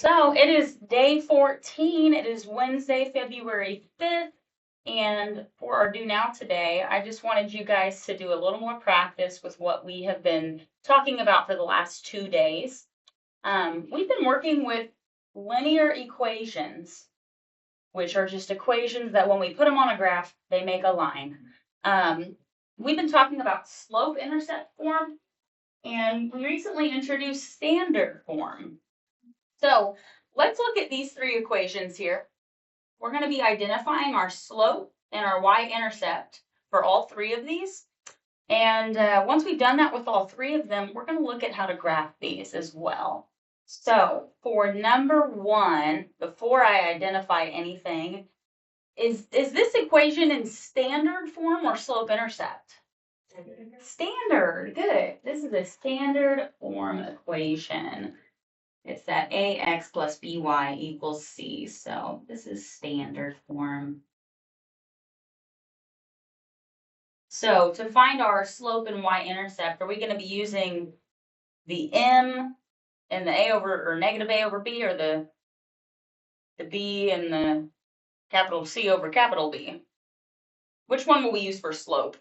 So it is day 14. It is Wednesday, February 5th. And for our do now today, I just wanted you guys to do a little more practice with what we have been talking about for the last 2 days. We've been working with linear equations, which are just equations that when we put them on a graph, they make a line. We've been talking about slope-intercept form, and we recently introduced standard form. So let's look at these three equations here. We're going to be identifying our slope and our y-intercept for all three of these. And once we've done that with all three of them, we're going to look at how to graph these as well. So for number one, before I identify anything, is this equation in standard form or slope-intercept? Standard, good. This is a standard form equation. It's that ax plus by equals c. So this is standard form. So to find our slope and y-intercept, are we going to be using the m and the a over, or negative a over b, or the b and the capital C over capital B? Which one will we use for slope?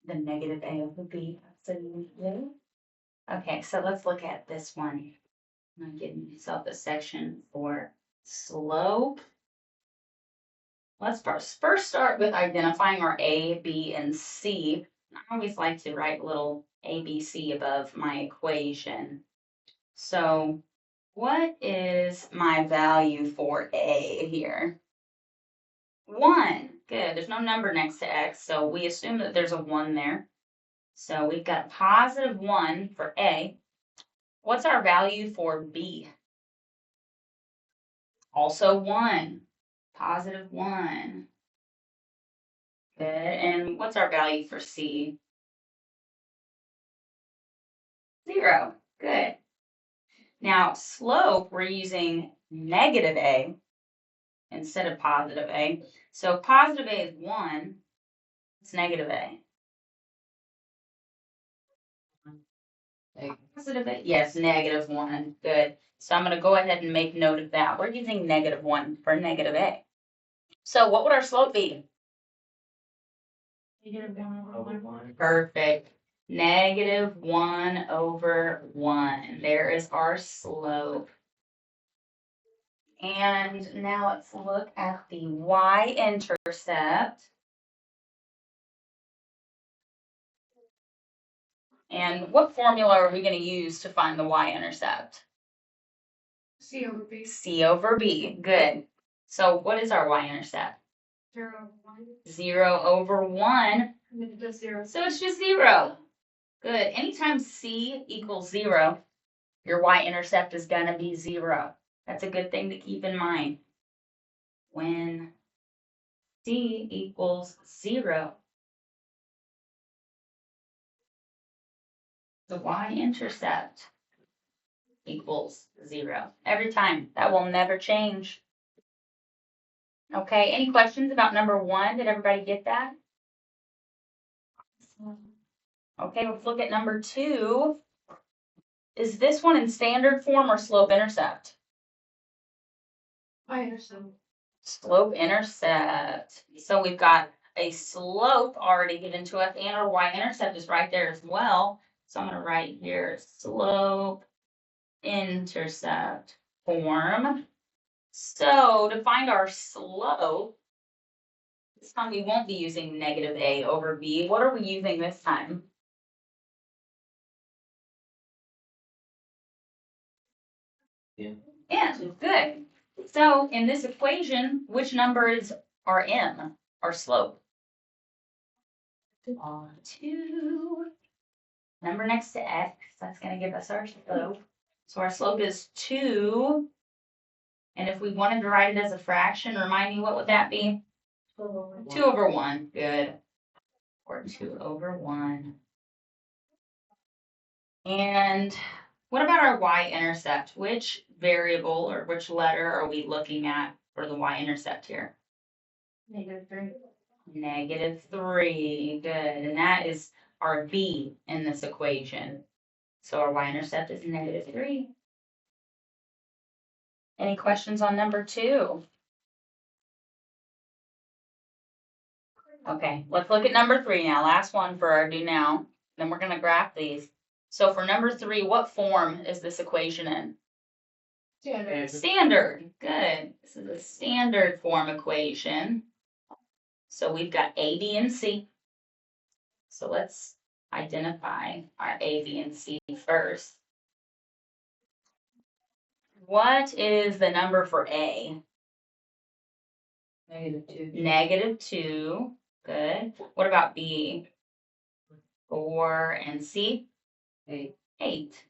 The negative a over b, absolutely. Okay, so let's look at this one. I'm giving myself a section for slope. Let's first start with identifying our A, B, and C. I always like to write a little A, B, C above my equation. So what is my value for A here? 1. Good. There's no number next to X, so we assume that there's a 1 there. So we've got positive 1 for A. What's our value for B? Also 1. Positive 1. Good. And what's our value for C? 0. Good. Now, slope, we're using negative a instead of positive a. So positive a is 1. It's negative a. Positive a, yes, negative 1. Good. So I'm going to go ahead and make note of that. We're using negative 1 for negative a. So what would our slope be? Negative 1 over 1. Perfect. Negative 1 over 1. There is our slope. And now let's look at the y-intercept. And what formula are we going to use to find the y-intercept? C over B. C over B. Good. So what is our y-intercept? 0 over 1. 0 over 1. And it's just 0. So it's just 0. Good. Anytime C equals 0, your y-intercept is going to be 0. That's a good thing to keep in mind. When C equals 0, the y-intercept equals 0 every time. That will never change. Okay, any questions about number 1? Did everybody get that? Okay, let's look at number 2. Is this one in standard form or slope-intercept? Y-intercept. Slope-intercept. So we've got a slope already given to us, and our y-intercept is right there as well. So I'm going to write here slope-intercept form. So to find our slope, this time we won't be using negative a over b. What are we using this time? M. Good. So in this equation, which number is our m, our slope? 2. Number next to x, that's going to give us our slope. So our slope is 2. And if we wanted to write it as a fraction, remind me, what would that be? 2 over 1. Good. Or 2 over 1. And what about our y-intercept? Which variable or which letter are we looking at for the y-intercept here? Negative 3. Negative 3. Good. And that is our b in this equation. So our y-intercept is negative 3. Any questions on number 2? Okay, let's look at number 3 now. Last one for our do now. Then we're going to graph these. So for number 3, what form is this equation in? Standard. Standard. Good. This is a standard form equation. So we've got A, B, and C. So let's identify our A, B, and C first. What is the number for A? -2. -2. Good. What about B? 4 and C? 8. 8.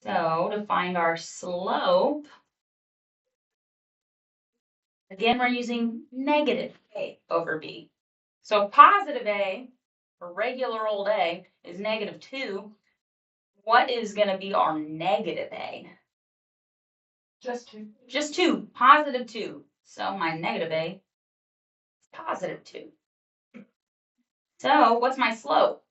So to find our slope, again, we're using negative A over B. So positive A, or regular old A, is -2. What is going to be our negative A? Just 2. Just 2, positive 2. So my negative A is positive 2. So what's my slope?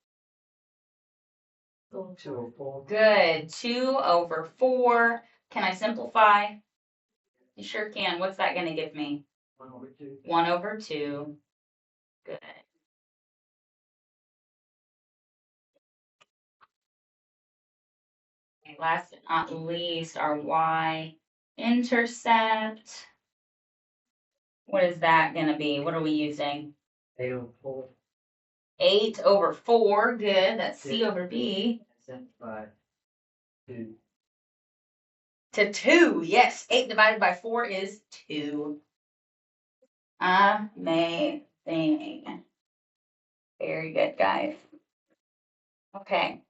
2/4. Good, 2/4. Can I simplify? You sure can. What's that going to give me? 1/2. 1/2. Good. Okay, last but not least, our y-intercept. What is that going to be? What are we using? 8/4. 8/4. Good. That's C over B. Simplify 2. To 2. Yes. 8 divided by 4 is 2. Amazing. Very good, guys. Okay.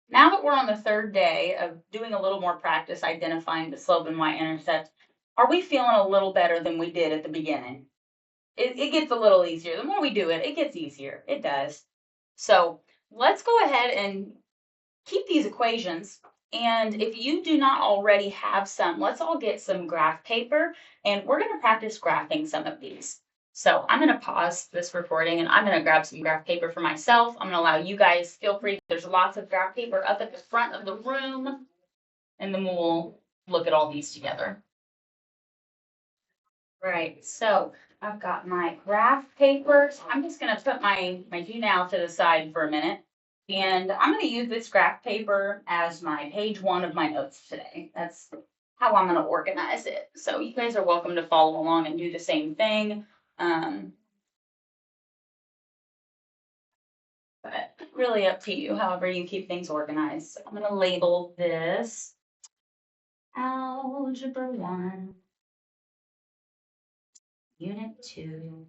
Now that we're on the 3rd day of doing a little more practice identifying the slope and y-intercept, are we feeling a little better than we did at the beginning? It gets a little easier. The more we do it, it gets easier. It does. So let's go ahead and keep these equations. And if you do not already have some, let's all get some graph paper and we're going to practice graphing some of these. So I'm going to pause this recording and I'm going to grab some graph paper for myself. I'm going to allow you guys, feel free. There's lots of graph paper up at the front of the room and then we'll look at all these together. Right, so I've got my graph paper. So I'm just going to put my do now to the side for a minute. And I'm going to use this graph paper as my page 1 of my notes today. That's how I'm going to organize it. So you guys are welcome to follow along and do the same thing. But really up to you, however you keep things organized. So I'm going to label this Algebra 1, Unit 2.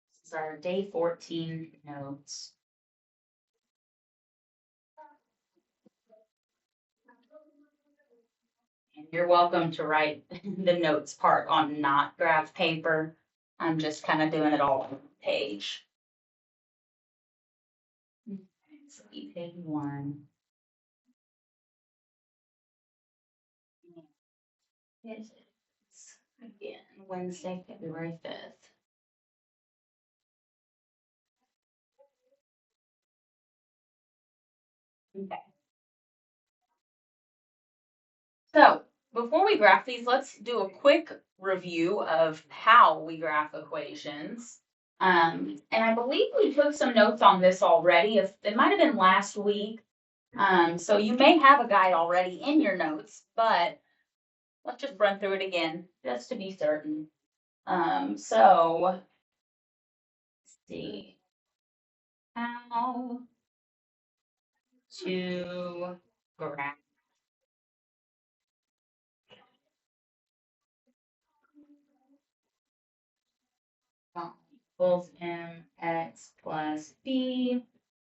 This is our day 14 notes. And you're welcome to write the notes part on not graph paper. I'm just kind of doing it all on the page. Okay, so page 1. It is, again, Wednesday, February 5th. Okay. So before we graph these, let's do a quick review of how we graph equations. And I believe we took some notes on this already. It might have been last week. So you may have a guide already in your notes, but let's just run through it again, just to be certain. So let's see how to graph equals mx plus b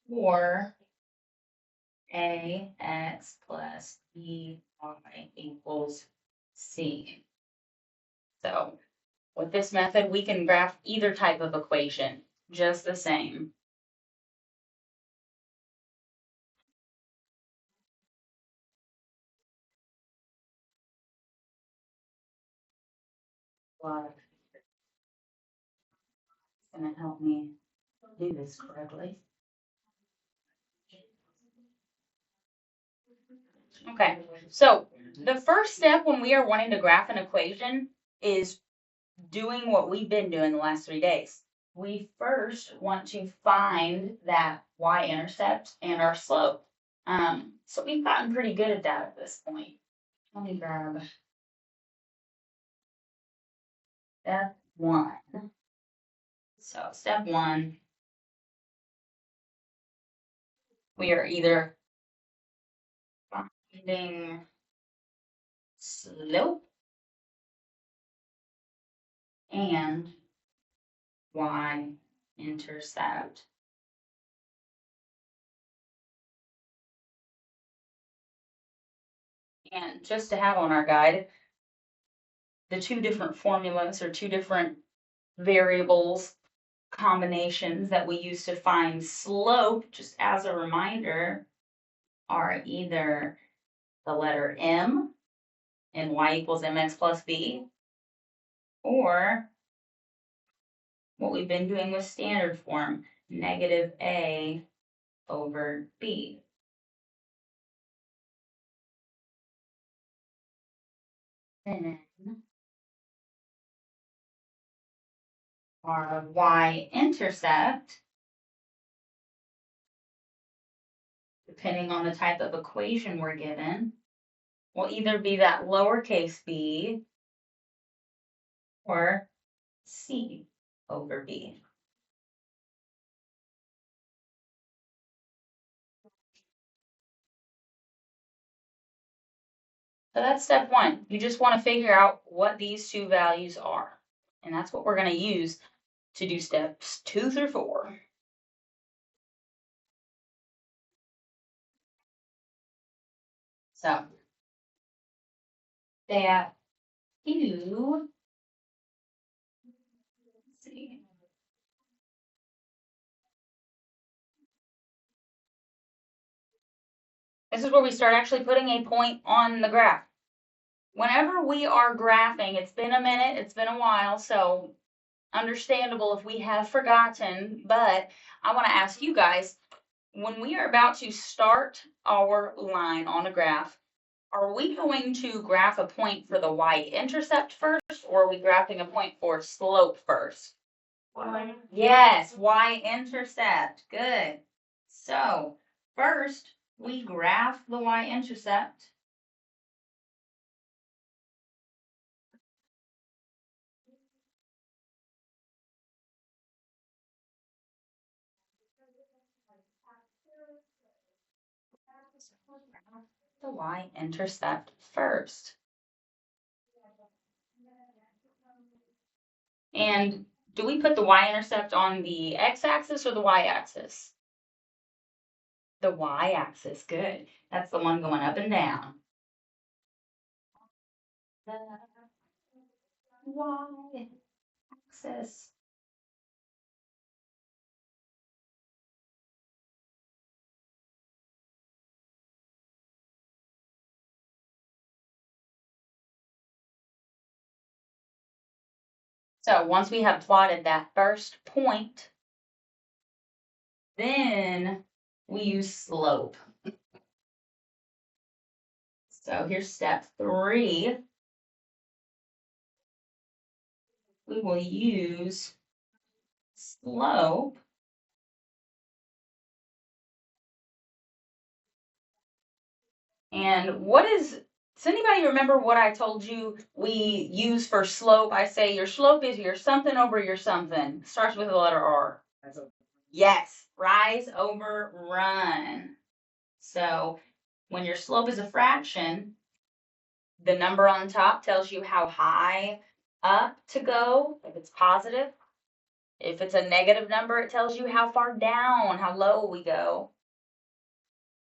or ax plus by equals c. So with this method, we can graph either type of equation just the same. It's gonna help me do this correctly. Okay, so the first step when we are wanting to graph an equation is doing what we've been doing the last 3 days. We first want to find that y-intercept and our slope. So we've gotten pretty good at that at this point. Let me grab step 1. So step 1, we are either finding slope and y-intercept. And just to have on our guide, the 2 different formulas or 2 different variables combinations that we use to find slope, just as a reminder, are either the letter m in y equals mx plus b, or what we've been doing with standard form, negative a over b. Then our y-intercept, depending on the type of equation we're given, will either be that lowercase b or c over b. So that's step 1. You just want to figure out what these 2 values are. And that's what we're going to use to do steps 2 through 4. So step 2, let's see. This is where we start actually putting a point on the graph. Whenever we are graphing, it's been a minute, it's been a while, so understandable if we have forgotten, but I want to ask you guys, when we are about to start our line on a graph, are we going to graph a point for the y-intercept first, or are we graphing a point for slope first? Yes, y-intercept. Good. So first, we graph the y-intercept. The y-intercept first. And do we put the y-intercept on the x-axis or the y-axis? The y-axis, good. That's the one going up and down. The y-axis. So once we have plotted that first point, then we use slope. So here's step 3. We will use slope. And does anybody remember what I told you we use for slope? I say your slope is your something over your something. Starts with the letter R. Yes, rise over run. So when your slope is a fraction, the number on top tells you how high up to go, if it's positive. If it's a negative number, it tells you how far down, how low we go.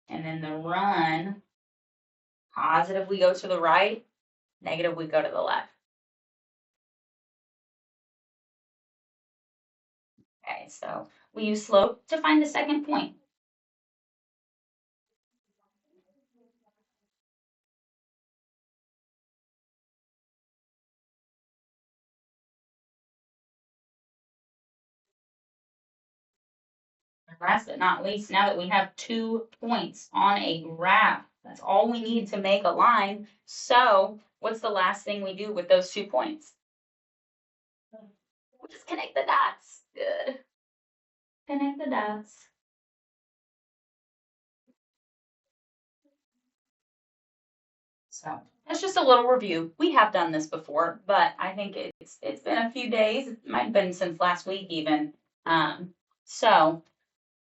And then the run, positive we go to the right, negative we go to the left. Okay, so we use slope to find the second point. Last but not least, now that we have 2 points on a graph, that's all we need to make a line. So what's the last thing we do with those 2 points? We just connect the dots. Good. Connect the dots. So that's just a little review. We have done this before, but I think it's been a few days. It might have been since last week even. So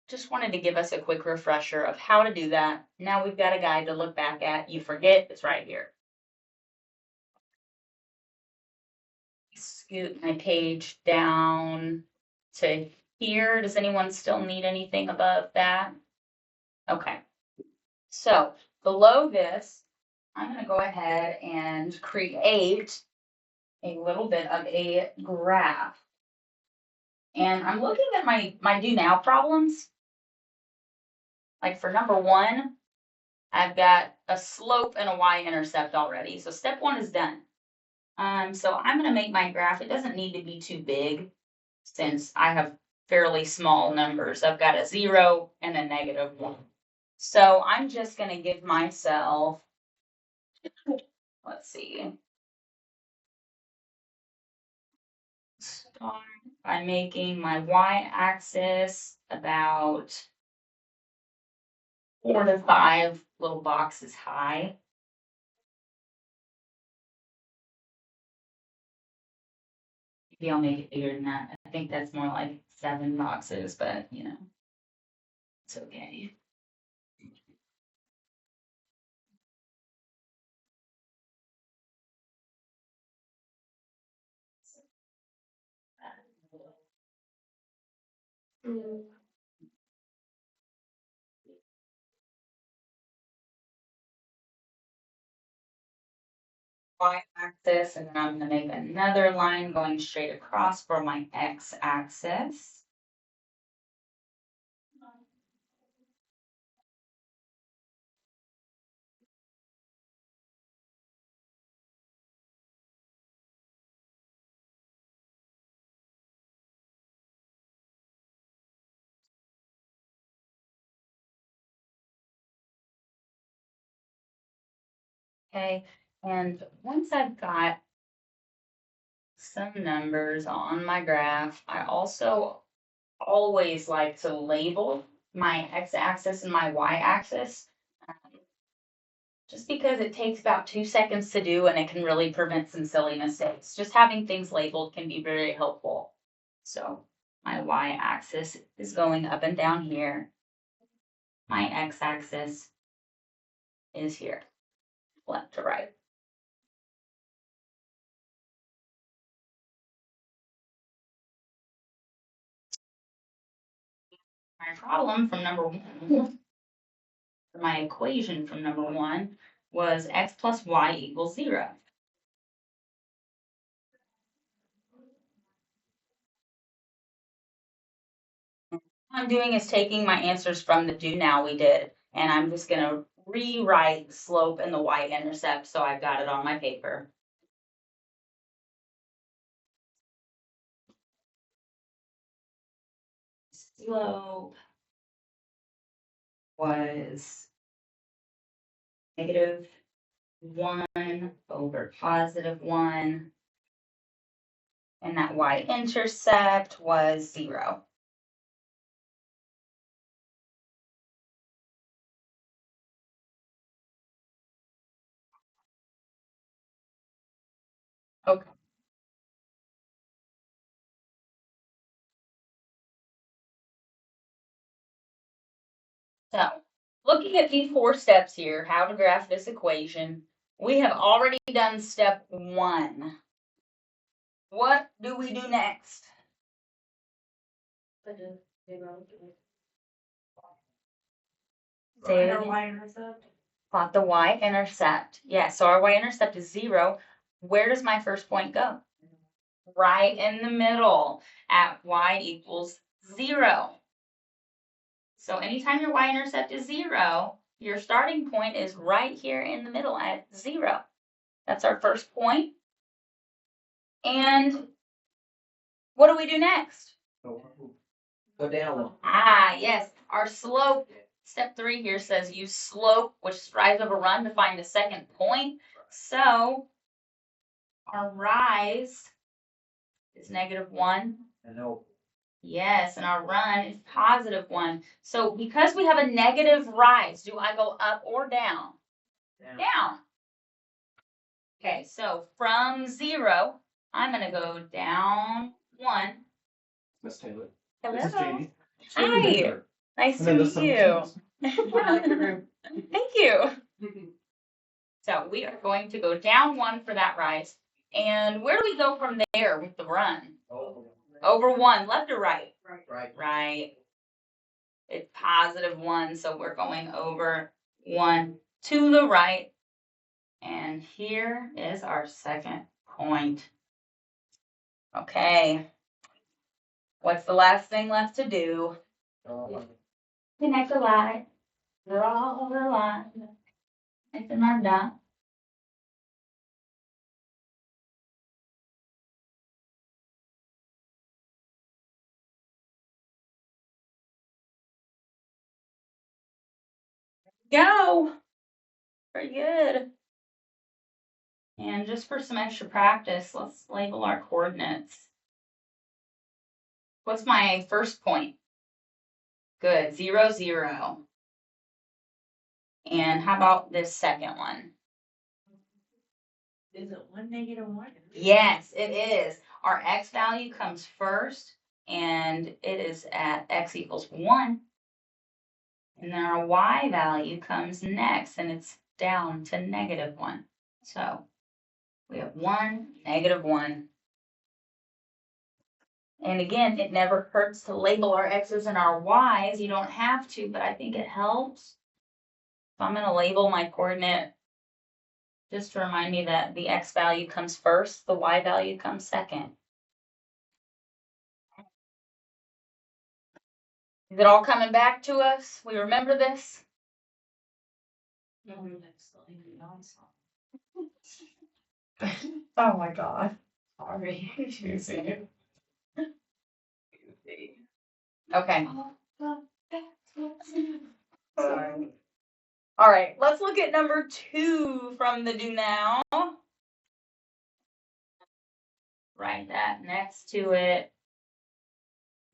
just wanted to give us a quick refresher of how to do that. Now we've got a guide to look back at. You forget, it's right here. Scoot my page down to here. Does anyone still need anything above that? Okay. So below this, I'm going to go ahead and create a little bit of a graph. And I'm looking at my do now problems. Like for number 1, I've got a slope and a y-intercept already. So step 1 is done. So I'm going to make my graph. It doesn't need to be too big since I have fairly small numbers. I've got a 0 and a -1. So I'm just going to give myself, let's see, start by making my y-axis about 4 to 5 little boxes high. Maybe I'll make it bigger than that. I think that's more like 7 boxes, but you know, it's okay. Y-axis, and then I'm going to make another line going straight across for my x-axis. Okay, and once I've got some numbers on my graph, I also always like to label my x-axis and my y-axis, just because it takes about 2 seconds to do and it can really prevent some silly mistakes. Just having things labeled can be very helpful. So my y-axis is going up and down here. My x-axis is here, left to right. My problem from number 1, my equation from number 1 was x plus y equals 0. What I'm doing is taking my answers from the do now we did, and I'm just going to rewrite the slope and the y-intercept so I've got it on my paper. Slope was -1 over +1, and that y-intercept was 0. Okay. So, looking at these 4 steps here, how to graph this equation, we have already done step 1. What do we do next? Plot the y-intercept. Yeah, so our y-intercept is 0. Where does my first point go? Right in the middle at y equals 0. So anytime your y-intercept is 0, your starting point is right here in the middle at 0. That's our first point. And what do we do next? Go down one. Ah, yes. Our slope, step 3 here says use slope, which is rise over run, to find the second point. So our rise is -1. And no. Yes, and our run is +1. So because we have a negative rise, do I go up or down? Down. Okay, so from 0, I'm going to go down 1. Miss Taylor. Hello. This is JD. Hi. Nice to meet you. Thank you. So we are going to go down 1 for that rise. And where do we go from there with the run? Over 1, left or right? Right. Right. It's +1, so we're going over 1 to the right. And here is our second point. Okay. What's the last thing left to do? Connect the line. Draw the line. And then I'm done. Go. Pretty good. And just for some extra practice, let's label our coordinates. What's my first point? Good, 0, 0. And how about this second one? Is it 1, -1? Yes, it is. Our x value comes first, and it is at x equals 1. And then our y value comes next, and it's down to -1. So we have 1, -1. And again, it never hurts to label our x's and our y's. You don't have to, but I think it helps. So I'm going to label my coordinate just to remind me that the x value comes first, the y value comes second. Is it all coming back to us? We remember this? Oh my God. Sorry. Easy. Okay. Sorry. All right, let's look at number 2 from the do now. Write that next to it.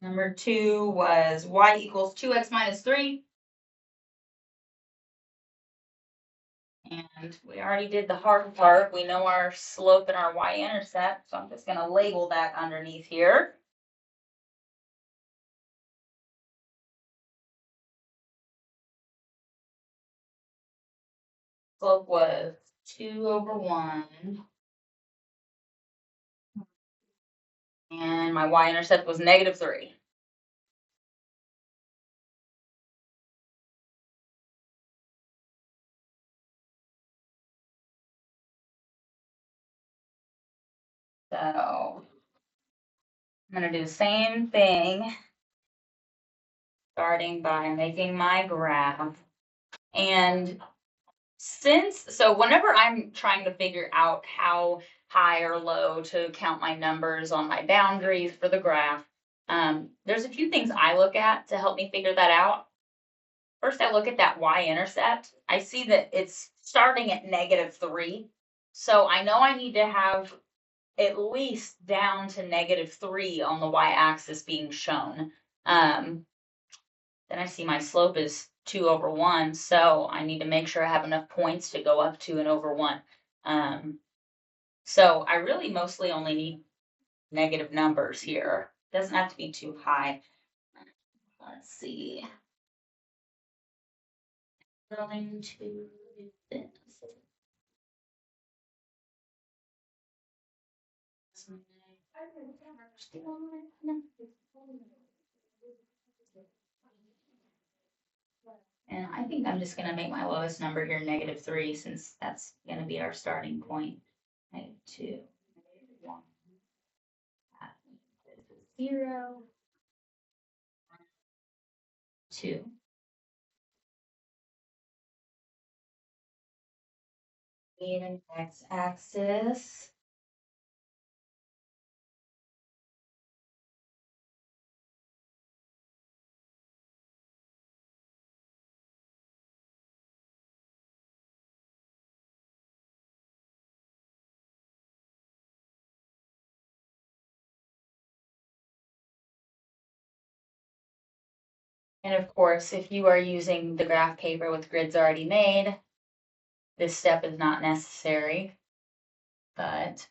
Number 2 was y equals 2x minus 3. And we already did the hard part. We know our slope and our y-intercept, so I'm just going to label that underneath here. Slope was 2 over 1. And my y-intercept was -3. So I'm going to do the same thing, starting by making my graph. And whenever I'm trying to figure out how high or low to count my numbers on my boundaries for the graph, there's a few things I look at to help me figure that out. First, I look at that y-intercept. I see that it's starting at -3. So I know I need to have at least down to -3 on the y-axis being shown. Then I see my slope is 2 over 1, so I need to make sure I have enough points to go up to and over 1. So I really mostly only need negative numbers here. Doesn't have to be too high. Let's see. Going to this. And I think I'm just going to make my lowest number here -3, since that's going to be our starting point. -2, -1, 0, 2. And x-axis. And of course, if you are using the graph paper with grids already made, this step is not necessary, but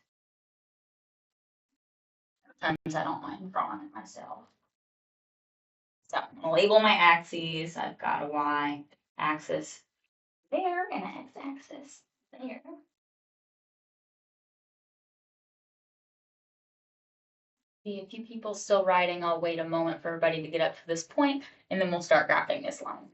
sometimes I don't mind drawing it myself. So I'm gonna label my axes. I've got a y axis there and an x axis there. See a few people still writing. I'll wait a moment for everybody to get up to this point, and then we'll start graphing this line.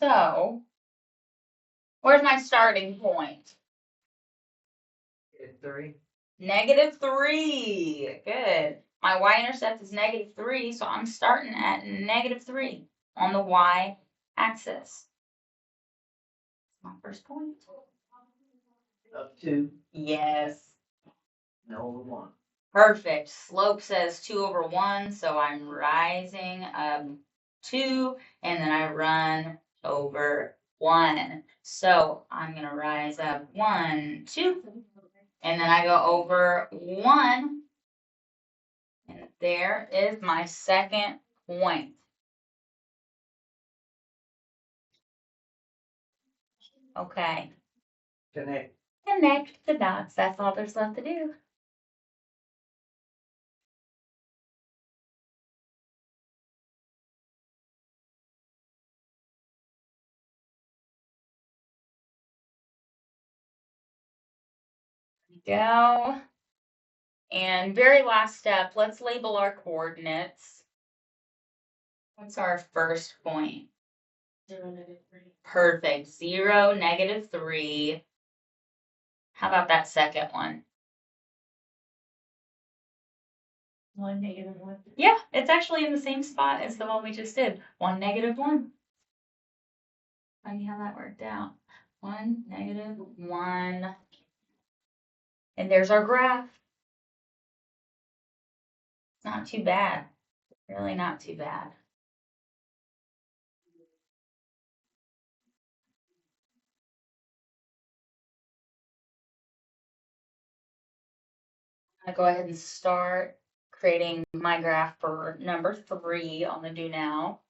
So, where's my starting point? Three. -3. Good. My y-intercept is -3, so I'm starting at -3 on the y-axis. My first point. Up 2. Yes. No, 1. Perfect. Slope says 2/1, so I'm rising 2, and then I run over 1. So I'm going to rise up 1, 2, and then I go over 1, and there is my second point. Okay. Connect. Connect the dots. That's all there's left to do. Go. And very last step, let's label our coordinates. What's our first point? 0, -3. Perfect. 0, -3. How about that second one? 1, -1. Yeah, it's actually in the same spot as the one we just did. 1, -1. Funny how that worked out. 1, -1. And there's our graph. Not too bad. Really not too bad. I'm gonna go ahead and start creating my graph for number 3 on the do now.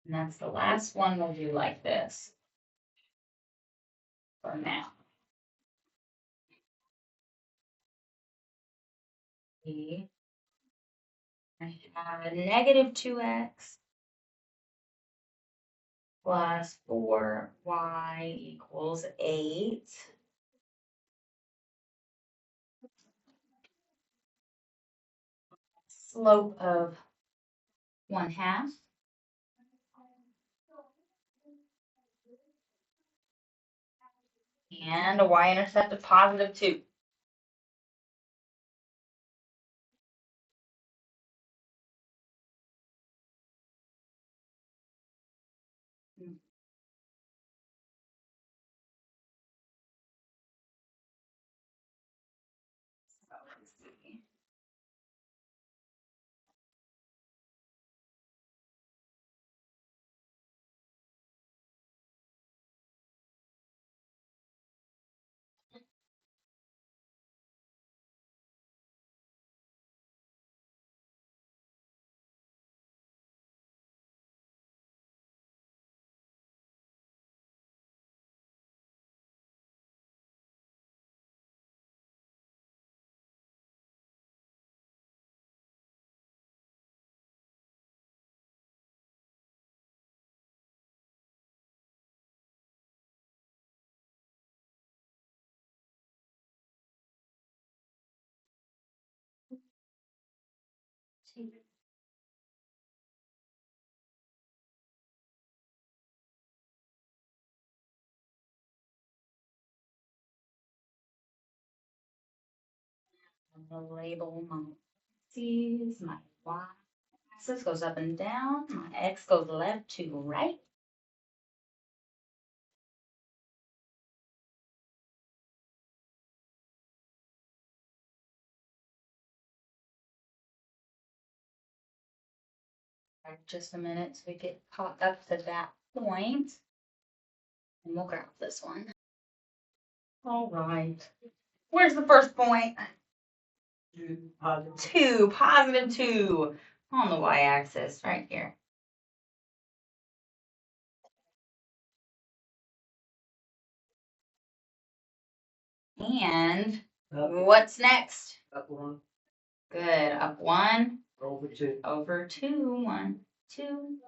And that's the last one we'll do like this for now. I have -2x plus 4y equals 8. Slope of 1/2. And a y-intercept of +2. So let's see. I'm gonna label my x's, my y axis goes up and down, my x goes left to right. Just a minute so we get caught up to that point. And we'll grab this one. All right. Where's the first point? 2, positive 2 on the y-axis right here. And what's next? Up 1. Good. Up 1. Over 2. Over 2. 1, 2.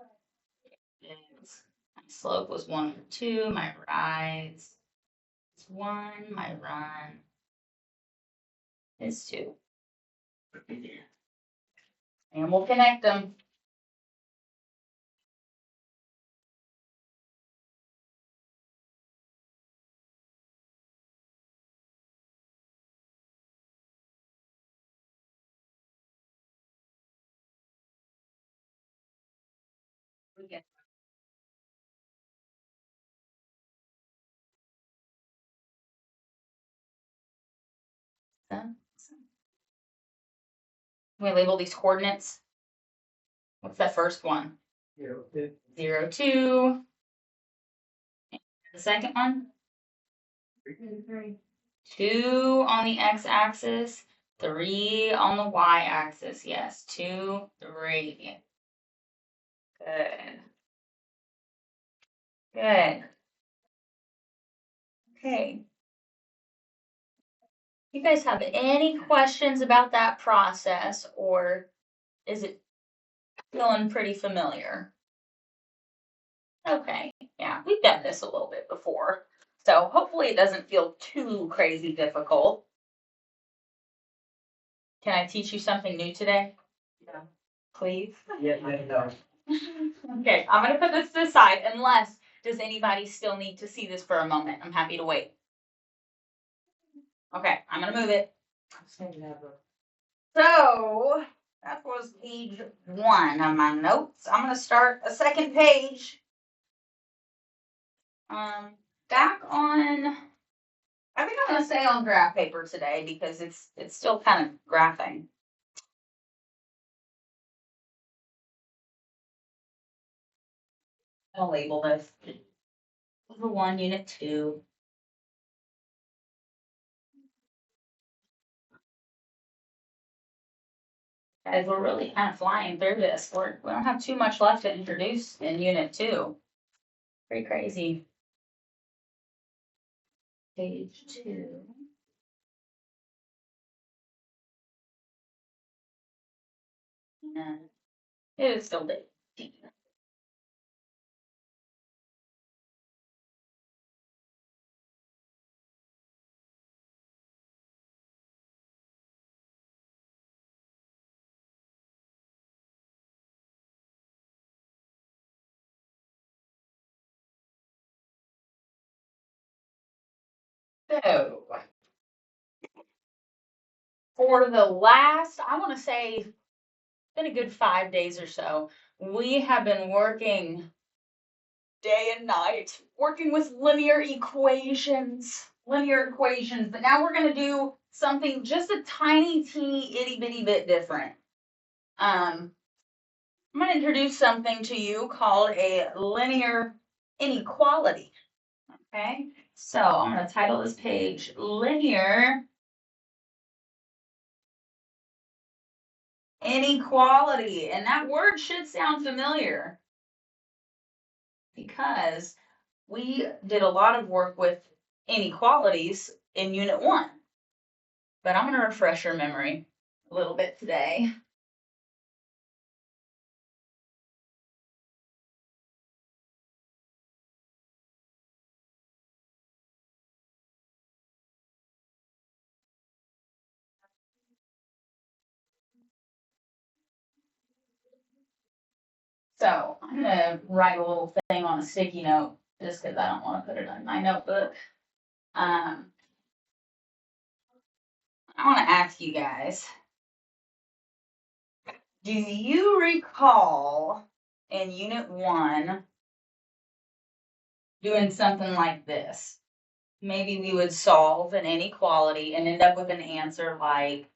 My slope was 1 over 2. My rise is 1. My run is 2. And we'll connect them. We label these coordinates. What's that first one? 0, 2. 0, 2. The second one? 3. 2 on the x-axis, 3 on the y-axis. Yes, 2, 3. Good. Good. Okay. You guys have any questions about that process, or is it feeling pretty familiar? Okay, yeah, we've done this a little bit before, so hopefully it doesn't feel too crazy difficult. Can I teach you something new today? Yeah. Please? Yeah, no. Okay, I'm gonna put this to the side unless, does anybody still need to see this for a moment? I'm happy to wait. Okay, I'm gonna move it. So that was page 1 of my notes. I'm gonna start a second page. Back on, I think I'm gonna say on graph paper today because it's still kind of graphing. I'll label this. Number 1, unit 2. Guys, we're really kind of flying through this. We don't have too much left to introduce in unit 2. Pretty crazy. Page 2. And it is still big. So, for the last, I want to say, it's been a good 5 days or so, we have been working day and night, working with linear equations, but now we're going to do something just a tiny, teeny, itty bitty bit different. I'm going to introduce something to you called a linear inequality. Okay, so I'm going to title this page Linear Inequality. And that word should sound familiar because we did a lot of work with inequalities in Unit 1. But I'm going to refresh your memory a little bit today. So I'm going to write a little thing on a sticky note just because I don't want to put it on my notebook. I want to ask you guys, do you recall in Unit 1 doing something like this? Maybe we would solve an inequality and end up with an answer like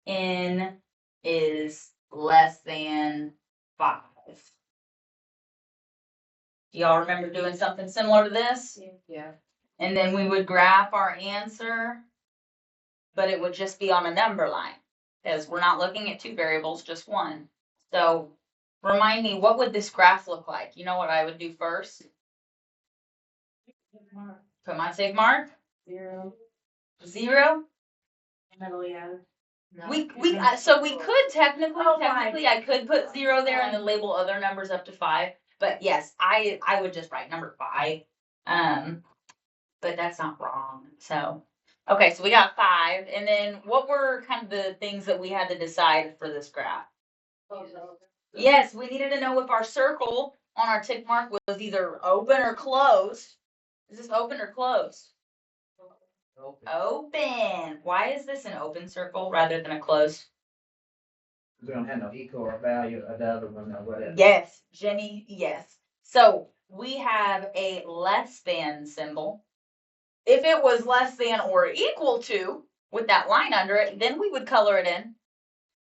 n is less than 5. Do y'all remember doing something similar to this? Yeah. And then we would graph our answer, but it would just be on a number line because we're not looking at two variables, just one. So remind me, what would this graph look like? You know what I would do first? Put my sig mark. 0. 0. Middle, yeah. So we could technically, Oh, I could put 0 there and then label other numbers up to 5. But yes, I would just write number 5. But that's not wrong. So, okay, so we got 5. And then what were kind of the things that we had to decide for this graph? Yes, we needed to know if our circle on our tick mark was either open or closed. Is this open or closed? Open. Why is this an open circle rather than a closed? We don't have no equal or value of the other one or whatever. Yes, Jenny, yes. So we have a less than symbol. If it was less than or equal to with that line under it, then we would color it in.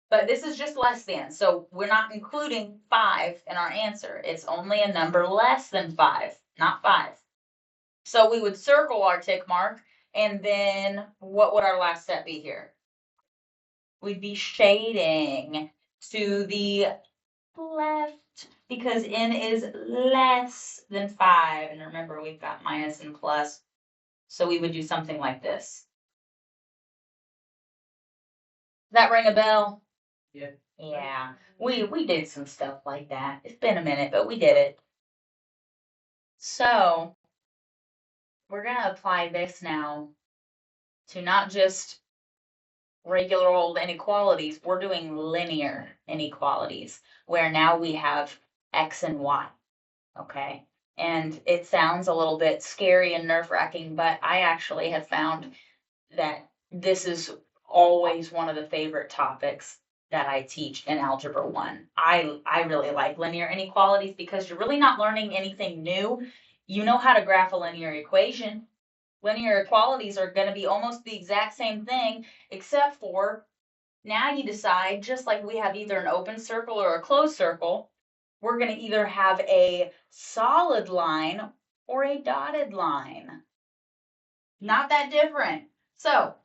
But this is just less than, so we're not including 5 in our answer. It's only a number less than 5, not 5. So we would circle our tick mark, and then what would our last step be here? We'd be shading to the left because n is less than 5. And remember, we've got minus and plus. So we would do something like this. Does that ring a bell? Yeah. Yeah, we did some stuff like that. It's been a minute, but we did it. So we're going to apply this now to not just regular old inequalities. We're doing linear inequalities where now we have x and y. Okay. And it sounds a little bit scary and nerve-wracking, but I actually have found that this is always one of the favorite topics that I teach in Algebra 1. I really like linear inequalities because you're really not learning anything new. You know how to graph a linear equation. Linear equalities are going to be almost the exact same thing, except for now you decide, just like we have either an open circle or a closed circle, we're going to either have a solid line or a dotted line. Not that different. So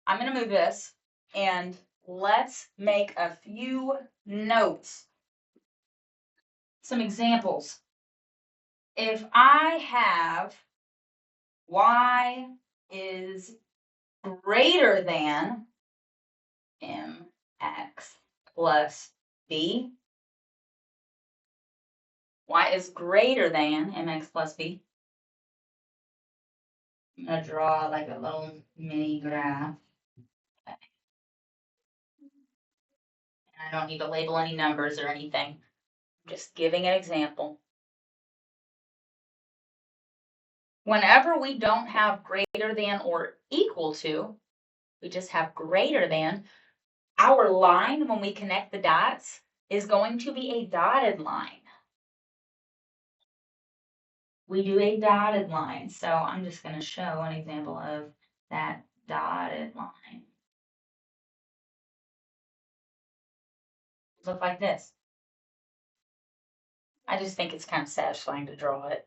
I'm going to move this and let's make a few notes. Some examples. If I have y is greater than mx plus b, y is greater than mx plus b. I'm going to draw like a little mini graph. I don't need to label any numbers or anything. I'm just giving an example. Whenever we don't have greater than or equal to, we just have greater than, our line, when we connect the dots, is going to be a dotted line. We do a dotted line. So I'm just going to show an example of that dotted line. Look like this. I just think it's kind of satisfying to draw it.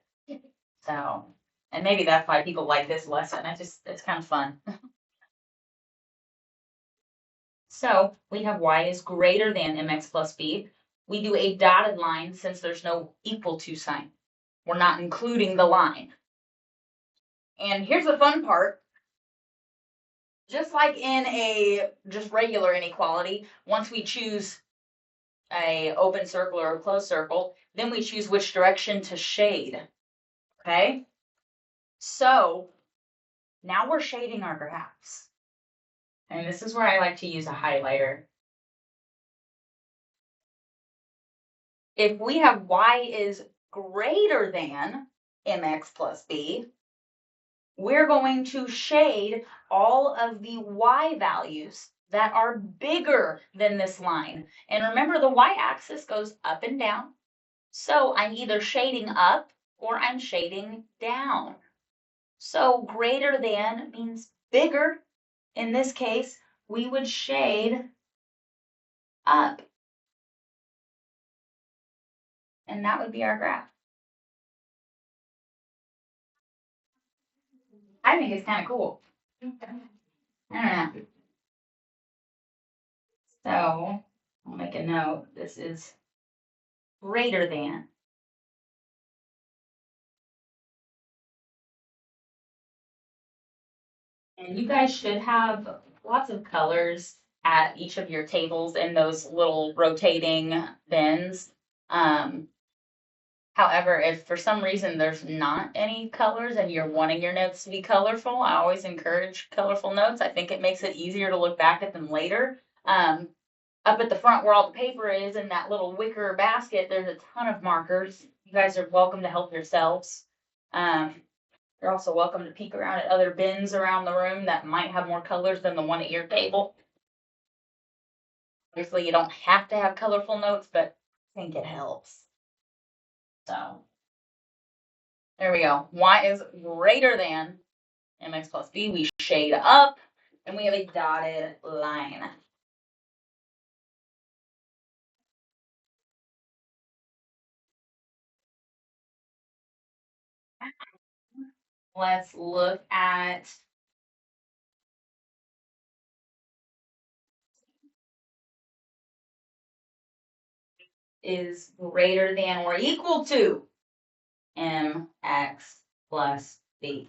So, and maybe that's why people like this lesson. It's kind of fun. So we have y is greater than mx plus b. We do a dotted line since there's no equal to sign. We're not including the line. And here's the fun part. Just like in a just regular inequality, once we choose a open circle or a closed circle, then we choose which direction to shade. Okay? So now we're shading our graphs. And this is where I like to use a highlighter. If we have y is greater than mx plus b, we're going to shade all of the y values that are bigger than this line. And remember, the y-axis goes up and down. So I'm either shading up or I'm shading down. So greater than means bigger. In this case, we would shade up. And that would be our graph. I think it's kind of cool. I don't know. So I'll make a note. This is greater than. And you guys should have lots of colors at each of your tables in those little rotating bins. However, if for some reason there's not any colors and you're wanting your notes to be colorful, I always encourage colorful notes. I think it makes it easier to look back at them later. Up at the front where all the paper is in that little wicker basket, there's a ton of markers. You guys are welcome to help yourselves. You're also welcome to peek around at other bins around the room that might have more colors than the one at your table. Obviously, you don't have to have colorful notes, but I think it helps. So there we go. Y is greater than mx plus b. We shade up, and we have a dotted line. Let's look at is greater than or equal to mx plus b.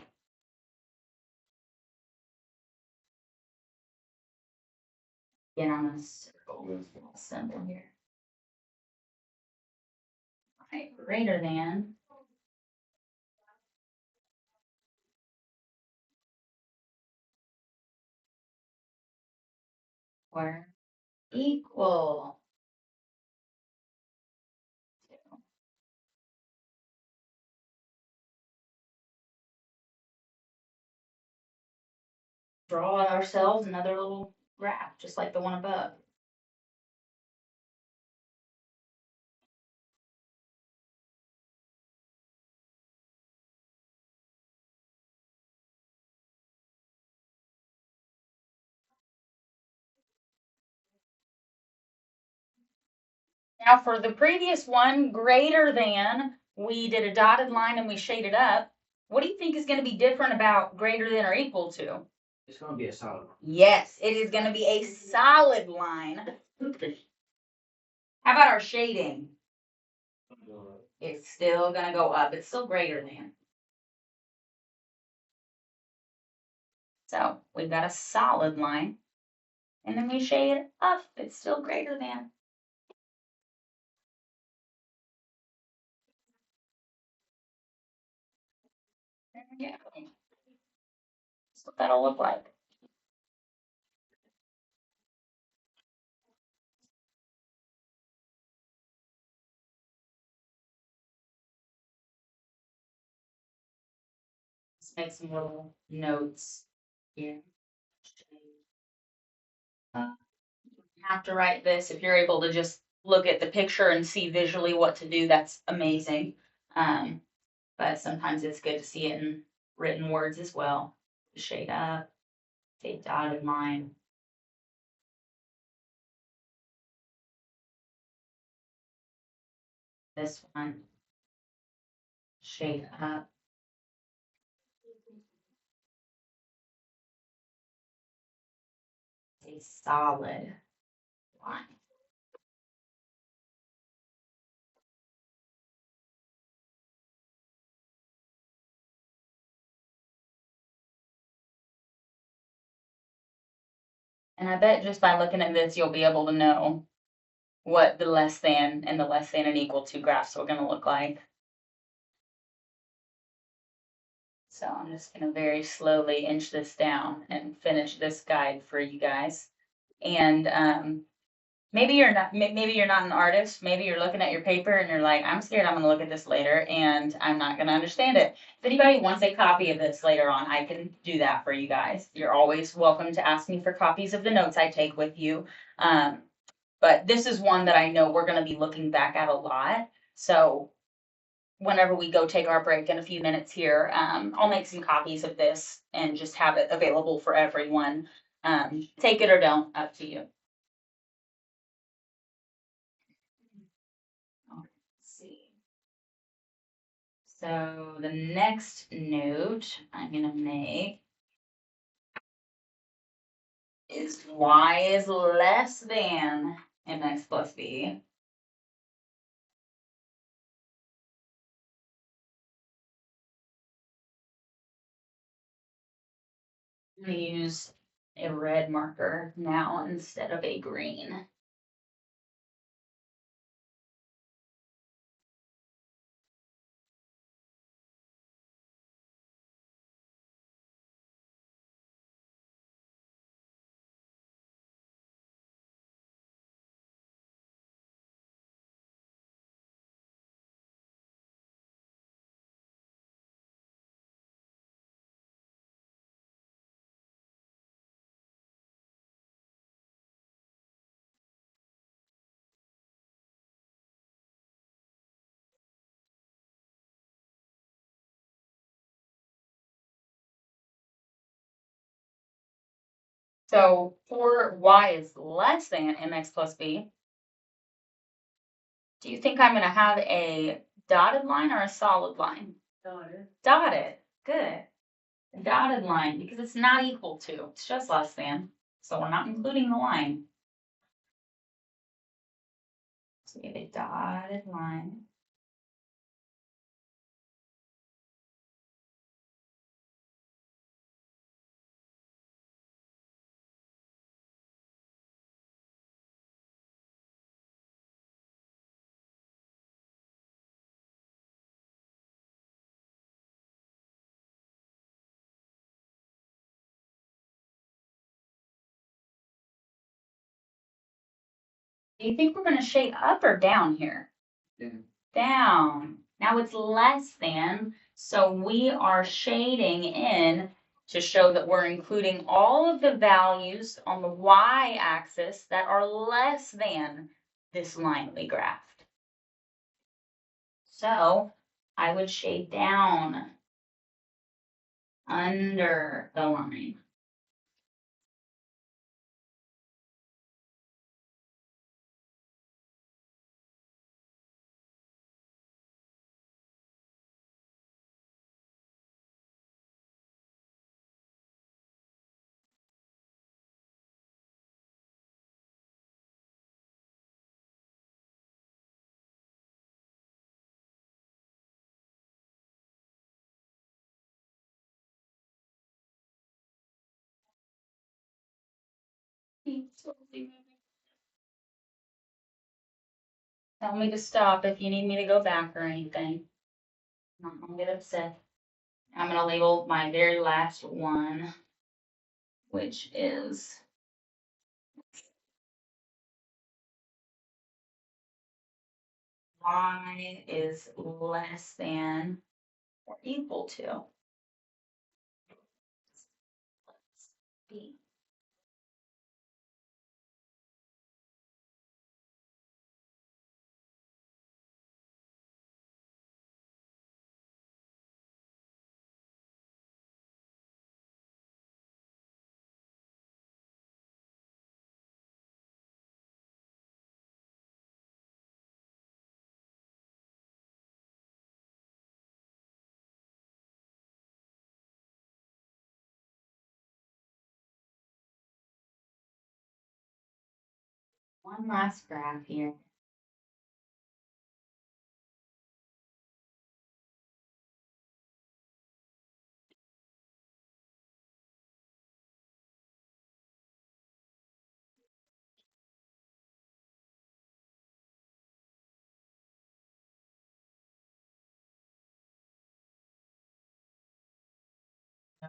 Again, I'm going to circle this little symbol here. All right, greater than or equal to. Draw ourselves another little graph, just like the one above. Now for the previous one, greater than, we did a dotted line and we shaded up. What do you think is going to be different about greater than or equal to? It's gonna be a solid line. Yes, it is going to be a solid line. How about our shading? It's still going to go up. It's still greater than. So we've got a solid line. And then we shade up. It's still greater than. There we go. That's what that'll look like. Let's make some little notes here. You have to write this. If you're able to just look at the picture and see visually what to do, that's amazing. But sometimes it's good to see it in written words as well. Shade up, a dotted line. This one, shade up. A solid line. And I bet just by looking at this, you'll be able to know what the less than and the less than and equal to graphs are going to look like. So I'm just going to very slowly inch this down and finish this guide for you guys. And maybe you're not an artist. Maybe you're looking at your paper and you're like, I'm scared I'm going to look at this later and I'm not going to understand it. If anybody wants a copy of this later on, I can do that for you guys. You're always welcome to ask me for copies of the notes I take with you. But this is one that I know we're going to be looking back at a lot. So whenever we go take our break in a few minutes here, I'll make some copies of this and just have it available for everyone. Take it or don't, up to you. Let's see. So the next note I'm going to make is y is less than mx plus b. I'm going to use a red marker now instead of a green. So for y is less than mx plus b, do you think I'm going to have a dotted line or a solid line? Daughter. Dotted. Good. A dotted line because it's not equal to. It's just less than. So we're not including the line. So we have a dotted line. Do you think we're going to shade up or down here? Down. Down. Now it's less than, so we are shading in to show that we're including all of the values on the y-axis that are less than this line we graphed. So I would shade down under the line. Tell me to stop if you need me to go back or anything. I'm not gonna get upset. I'm gonna label my very last one, which is y is less than or equal to b. One last graph here.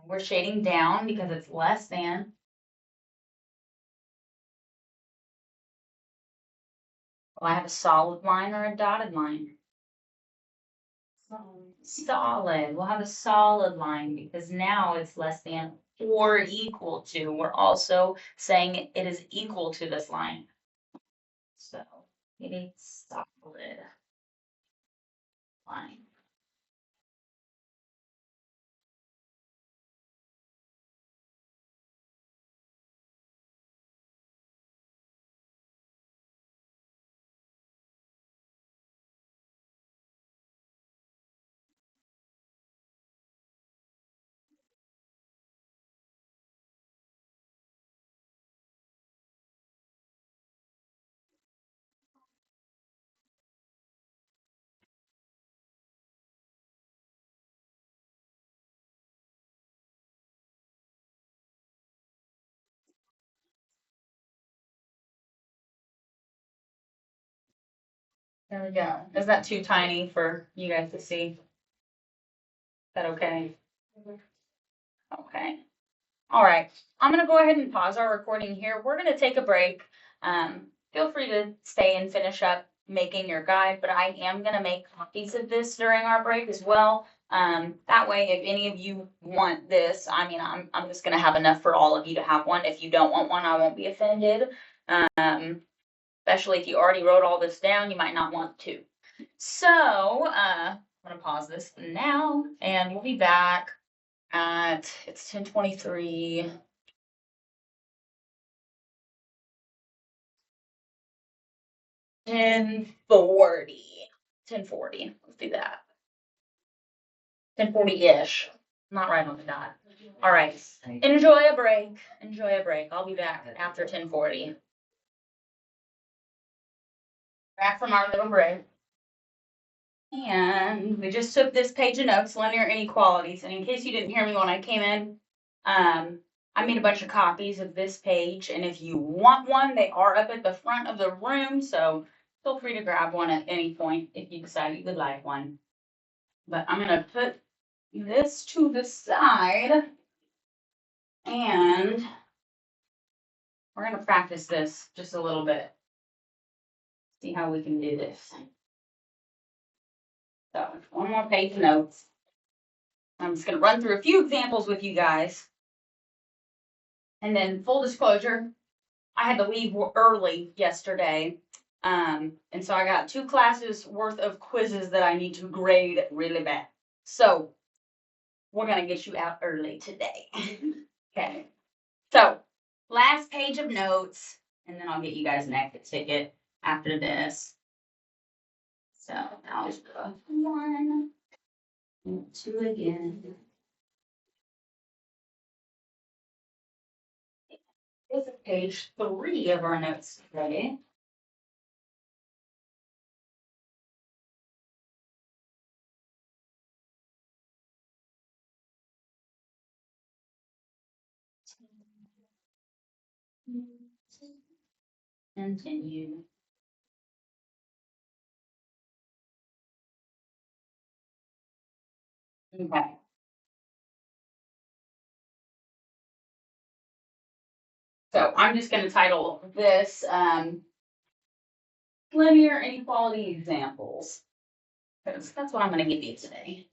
We're shading down because it's less than. Will I have a solid line or a dotted line? Solid. We'll have a solid line because now it's less than or equal to. We're also saying it is equal to this line. So it is solid line. There we go. Is that too tiny for you guys to see? Is that okay? Okay. All right. I'm going to go ahead and pause our recording here. We're going to take a break. Feel free to stay and finish up making your guide, but I am going to make copies of this during our break as well. That way, if any of you want this, I mean, I'm just going to have enough for all of you to have one. If you don't want one, I won't be offended. Especially if you already wrote all this down, you might not want to. So, I'm going to pause this now, and we'll be back at, it's 10:23. 10:40. 10:40. Let's do that. 10:40-ish. Not right on the dot. All right. Enjoy a break. Enjoy a break. I'll be back after 10:40. Back from our little break. And we just took this page of notes, linear inequalities. And in case you didn't hear me when I came in, I made a bunch of copies of this page. And if you want one, they are up at the front of the room. So feel free to grab one at any point if you decide you would like one. But I'm going to put this to the side. And we're going to practice this just a little bit. See how we can do this. So one more page of notes. I'm just going to run through a few examples with you guys. And then full disclosure, I had to leave early yesterday. And so I got 2 classes worth of quizzes that I need to grade really bad. So we're going to get you out early today. Okay. So last page of notes, and then I'll get you guys an exit ticket after this. So algebra 1 and 2 again. This is page 3 of our notes today. Continue. Okay. So I'm just going to title this linear inequality examples, because that's what I'm going to give you today.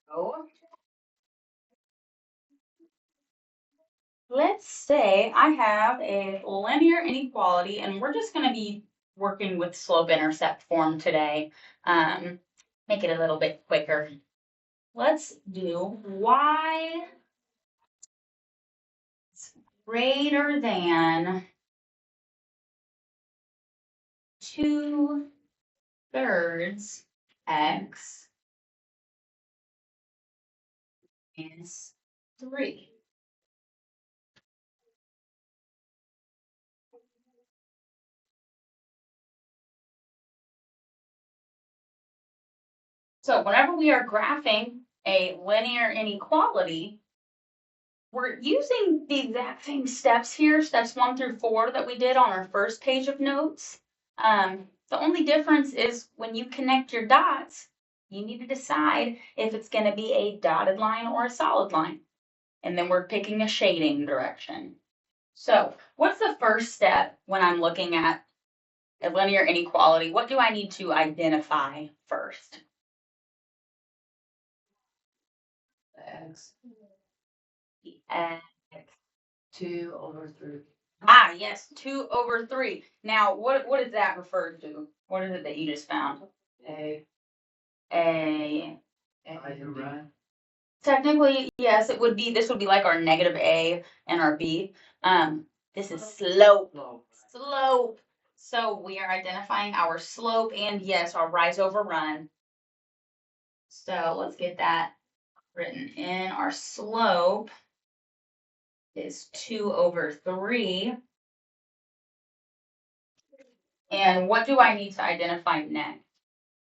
So let's say I have a linear inequality, and we're just going to be working with slope-intercept form today. Make it a little bit quicker. Let's do y greater than 2/3 x minus 3. So whenever we are graphing a linear inequality, we're using the exact same steps here, steps 1 through 4 that we did on our first page of notes. The only difference is when you connect your dots, you need to decide if it's going to be a dotted line or a solid line. And then we're picking a shading direction. So what's the first step when I'm looking at a linear inequality? What do I need to identify first? X. X. 2/3. Ah, yes, 2/3. Now, what is that referred to? What is it that you just found? A. A. Right. Technically, yes, it would be. This would be like our negative A and our B. This is slope. Slope. So we are identifying our slope and yes, our rise over run. So let's get that written in. Our slope is 2 over 3. And what do I need to identify next?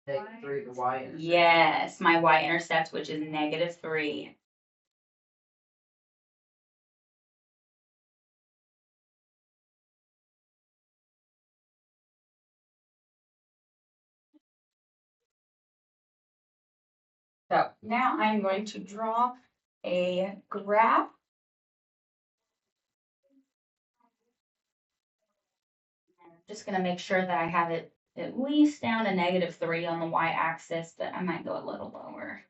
-3, the y-intercept. Yes, my y-intercept, which is -3. So now I'm going to draw a graph. I'm just going to make sure that I have it at least down to -3 on the y-axis, but I might go a little lower.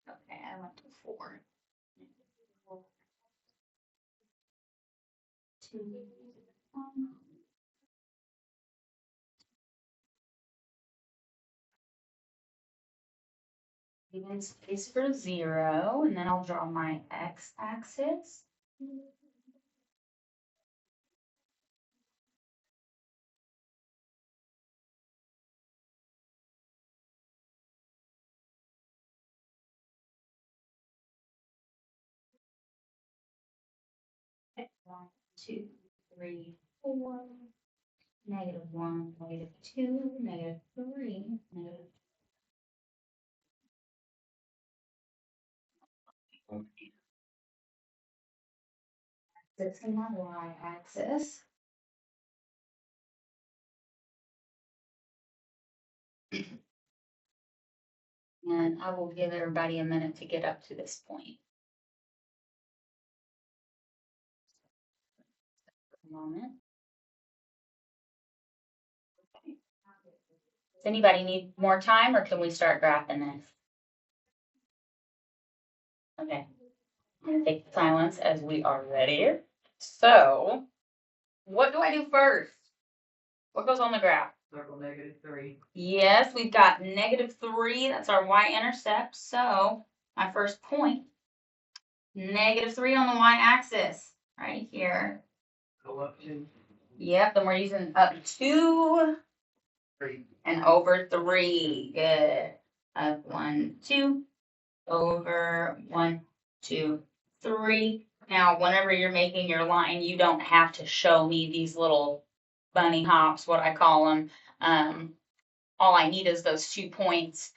Okay, I went to 4. 2, 1. Even space for 0, and then I'll draw my x-axis. Okay, 1, 2, 3, 4. -1, -2, -3, negative. This is my y-axis. And I will give everybody a minute to get up to this point. A moment. Okay. Does anybody need more time, or can we start graphing this? Okay. I'm gonna take silence as we are ready. So, what do I do first? What goes on the graph? Circle -3. Yes, we've got -3. That's our y-intercept. So, my first point, -3 on the y-axis, right here. Go up 2. Yep, and we're using up 2 3. and over 3. Good. Up 1, 2, over 1, 2, 3. Now, whenever you're making your line, you don't have to show me these little bunny hops, what I call them. All I need is those 2 points.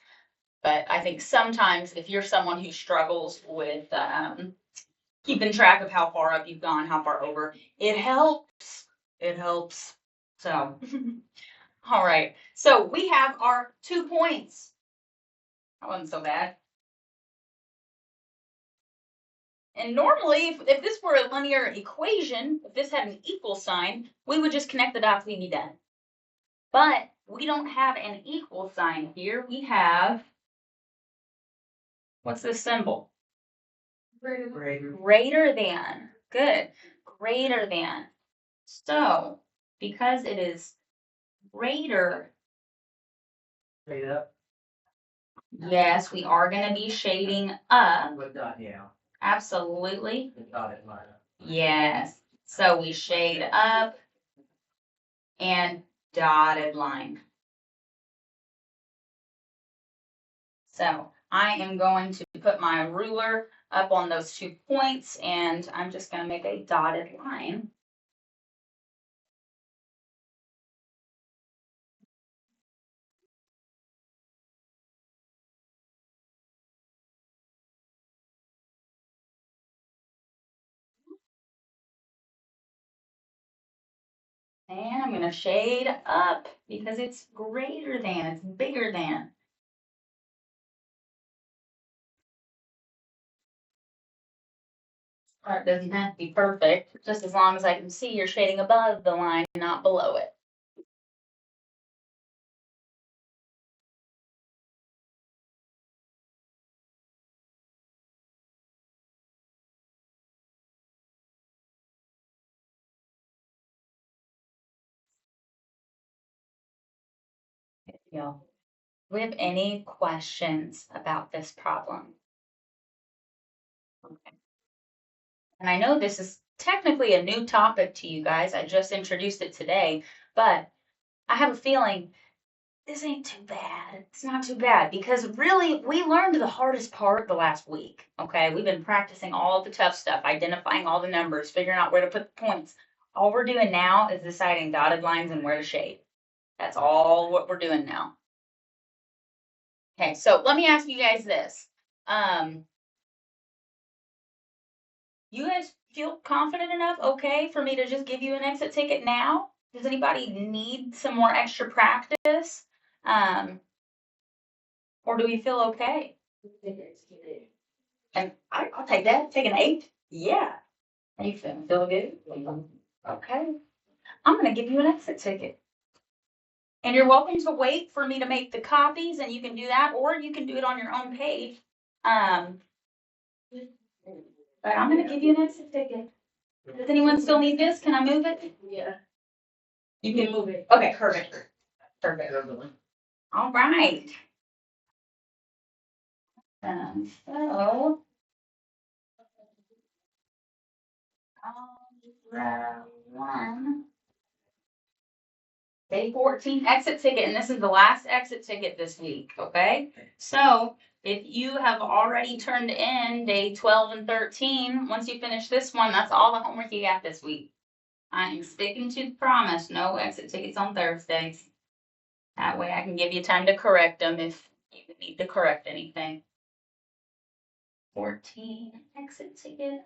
But I think sometimes if you're someone who struggles with keeping track of how far up you've gone, how far over, it helps. It helps. So, all right. So we have our 2 points. That wasn't so bad. And normally, if this were a linear equation, if this had an equal sign, we would just connect the dots, we'd be done. But we don't have an equal sign here. We have, what's this symbol? Greater than. Good. Greater than. So, because it is greater, Straight up. yes, we are going to be shading up. With dot, yeah. Absolutely. The dotted line. Yes. So we shade up and dotted line. So I am going to put my ruler up on those 2 points, and I'm just going to make a dotted line. And I'm going to shade up because it's greater than, it's bigger than. Art doesn't have to be perfect, just as long as I can see you're shading above the line, not below it. Do we have any questions about this problem? Okay. And I know this is technically a new topic to you guys. I just introduced it today, but I have a feeling this ain't too bad. It's not too bad because really we learned the hardest part the last week. Okay, we've been practicing all the tough stuff, identifying all the numbers, figuring out where to put the points. All we're doing now is deciding dotted lines and where to shade. That's all what we're doing now. Okay, so let me ask you guys this. You guys feel confident enough, okay, for me to just give you an exit ticket now? Does anybody need some more extra practice? Or do we feel okay? And I'll take that. Take an 8. Yeah. How you feeling? Feel good? Okay. I'm gonna give you an exit ticket. And you're welcome to wait for me to make the copies, and you can do that, or you can do it on your own page. Um, but I'm gonna give you an exit ticket. Does anyone still need this? Can I move it? Yeah. You can move it. Okay, perfect. Perfect. All right. So, Algebra 1, day 14, exit ticket, and this is the last exit ticket this week, okay? So, if you have already turned in day 12 and 13, once you finish this one, that's all the homework you got this week. I'm sticking to the promise, no exit tickets on Thursdays. That way I can give you time to correct them if you need to correct anything. 14, exit ticket.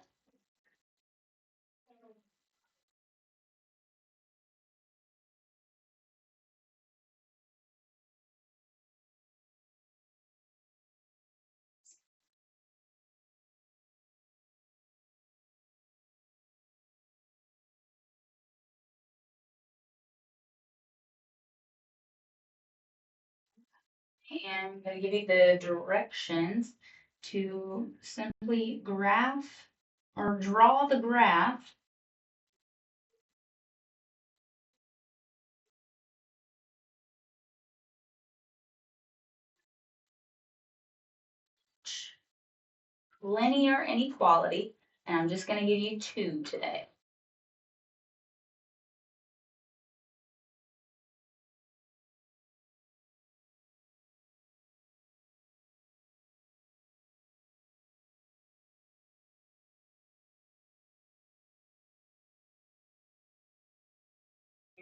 And I'm going to give you the directions to simply graph or draw the graph linear inequality, and I'm just going to give you 2 today.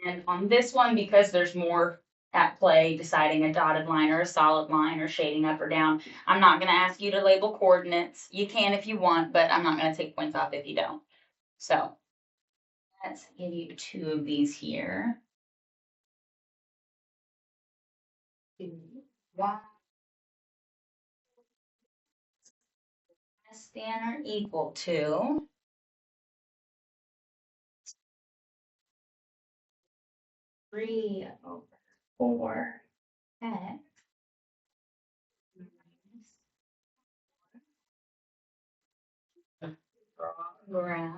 And on this one, because there's more at play, deciding a dotted line or a solid line or shading up or down, I'm not going to ask you to label coordinates. You can if you want, but I'm not going to take points off if you don't. So let's give you 2 of these here. 2, 1, less than or equal to 3 over 4 x minus graph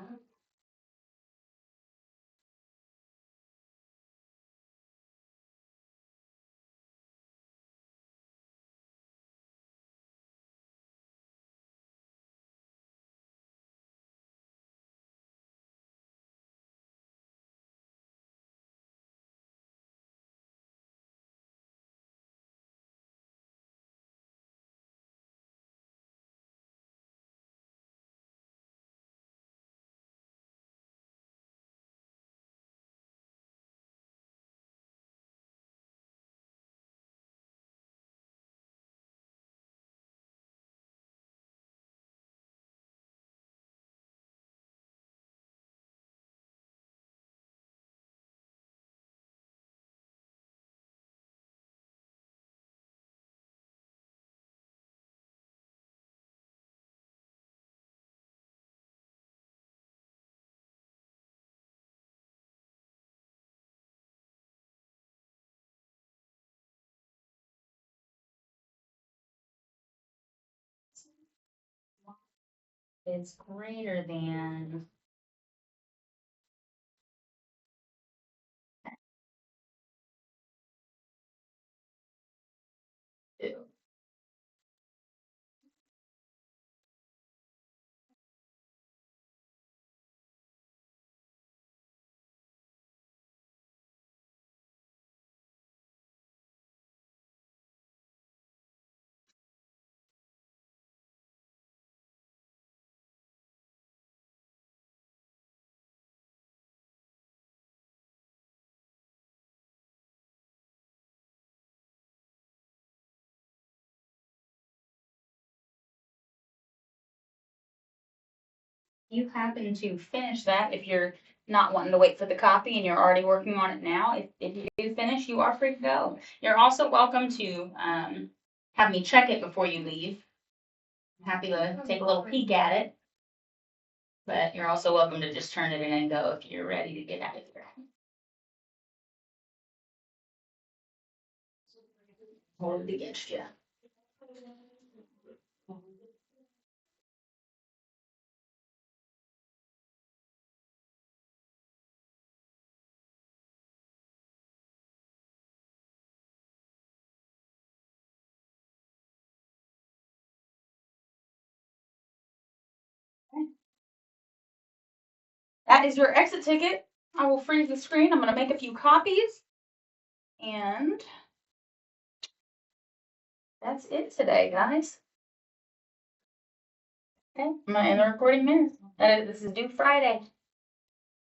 is greater than 2. you happen to finish that, if you're not wanting to wait for the copy and you're already working on it now, if you do finish, you are free to go. You're also welcome to have me check it before you leave. I'm happy to take a little peek at it. But you're also welcome to just turn it in and go if you're ready to get out of here. Hold it against you. That is your exit ticket. I will freeze the screen. I'm going to make a few copies. And that's it today, guys. Okay, I'm going to end the recording minutes. This is due Friday.